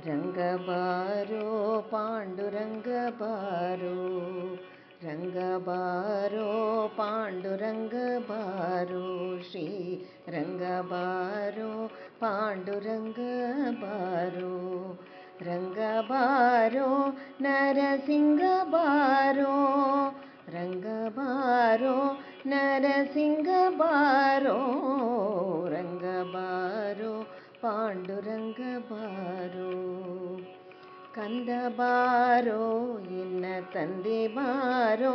ರಂಗ ಬಾರೋ ಪಾಂಡುರಂಗ ಬಾರೋ, ರಂಗ ಬಾರೋ ಪಾಂಡುರಂಗ ಬಾರೋ, ಶ್ರೀ ರಂಗ ಬಾರೋ ಪಾಂಡುರಂಗ ಬಾರೋ, ರಂಗ ಬಾರೋ ನರಸಿಂಗ ಬಾರೋ, ರಂಗ ಬಾರೋ ನರಸಿಂಗ ಬಾರೋ, ರಂಗ ಬಾರೋ ಪಾಂಡುರಂಗ ಬಾರೋ, ಕಂದ ಬಾರೋ ಎನ್ನ ತಂದೆ ಬಾರೋ,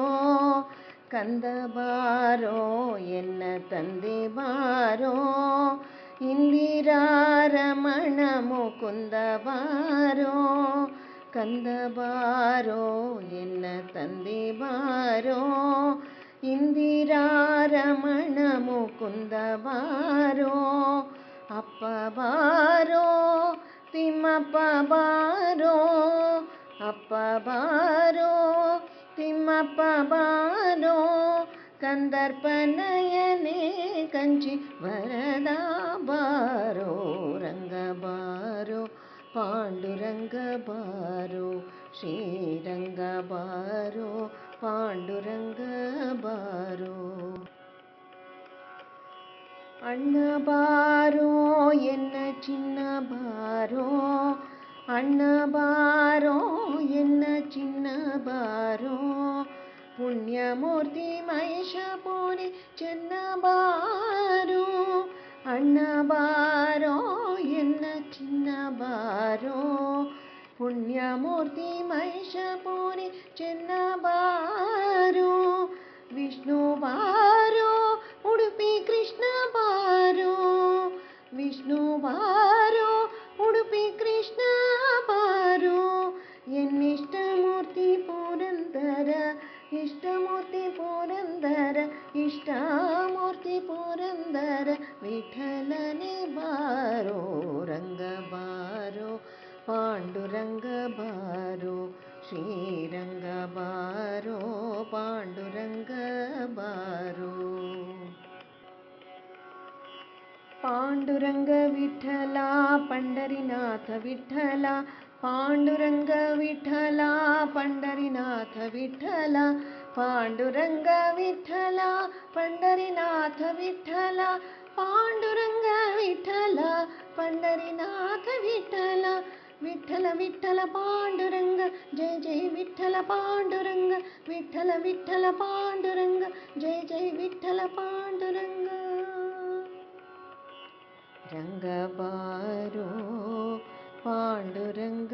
ಕಂದ ಬಾರೋ ಎನ್ನ ತಂದೆ ಬಾರೋ, ಇಂದಿರಾರಮಣ ಮುಕುಂದ ಬಾರೋ, ಕಂದ ಬಾರೋ ಎನ್ನ ತಂದೆ ಬಾರೋ, ಇಂದಿರಾರಮಣ ಮುಕುಂದ ಬಾರೋ, ಅಪ್ಪ ಬಾರೋ ತಿಮ್ಮಪ್ಪ ಬಾರೋ, ಅಪ್ಪ ಬಾರೋ ತಿಮ್ಮಪ್ಪ ಬಾರೋ, ಕಂದರ್ಪನಯನೇ ಕಂಚಿ ವರದ ಬಾರೋ, ರಂಗ ಬಾರೋ ಪಾಂಡುರಂಗ ಬಾರೋ, ಶ್ರೀರಂಗ ಬಾರೋ ಪಾಂಡುರಂಗ ಬಾರೋ, ಅಣ್ಣ ಬಾರೋ ಎನ್ನ ಚಿನ್ನ ಬಾರೋ, ಅಣ್ಣ ಬಾರೋ ಎನ್ನ ಚಿನ್ನ ಬಾರೋ, ಪುಣ್ಯಮೂರ್ತಿ ಮಹಿಷಪುರಿ ಚೆನ್ನ ಬಾರೋ, ಅಣ್ಣ ಬಾರೋ ಎನ್ನ ಚಿನ್ನ ಬಾರೋ, ಪುಣ್ಯಮೂರ್ತಿ ಮಹಿಷಪುರಿ ಚೆನ್ನ ಬಾರೋ, ವಿಷ್ಣು ಬಾರೋ ಉಡುಪಿ ಕೃಷ್ಣ ಬಾರೋ, ವಿಷ್ಣು ಬಾರೋ ಉಡುಪಿ ಕೃಷ್ಣ ಬಾರೋ, ಎನ್ನಿಷ್ಟಮೂರ್ತಿ ಪುರಂದರ, ಇಷ್ಟಮೂರ್ತಿ ಪುರಂದರ, ಇಷ್ಟಮೂರ್ತಿ ಪುರಂದರ ವಿಠಲನೆ ಬಾರೋ, ರಂಗ ಬಾರೋ ಪಾಂಡುರಂಗ ಬಾರೋ, ಶ್ರೀರಂಗ ಬಾರೋ ಪಾಂಡುರಂಗ ಬಾರೋ, ಪಾಂಡುರಂಗ ವಿಠಲ ಪಂಡರಿನಾಥ ವಿಠಲ, ಪಾಂಡುರಂಗ ವಿಠಲ ಪಂಡರಿನಾಥ ವಿಠಲ, ಪಾಂಡುರಂಗ ವಿಠಲ ಪಂಡರಿನಾಥ ವಿಠಲ, ಪಾಂಡುರಂಗ ವಿಠಲ ಪಂಡರಿನಾಥ ವಿಠಲ, ವಿಠಲ ವಿಠಲ ಪಾಂಡುರಂಗ ಜಯ ಜಯ ವಿಠಲ ಪಾಂಡುರಂಗ, ವಿಠಲ ವಿಠಲ ಪಾಂಡುರಂಗ ಜಯ ಜಯ ವಿಠಲ ಪಾಂಡುರಂಗ, ರಂಗ ಬಾರೋ ಪಾಂಡುರಂಗ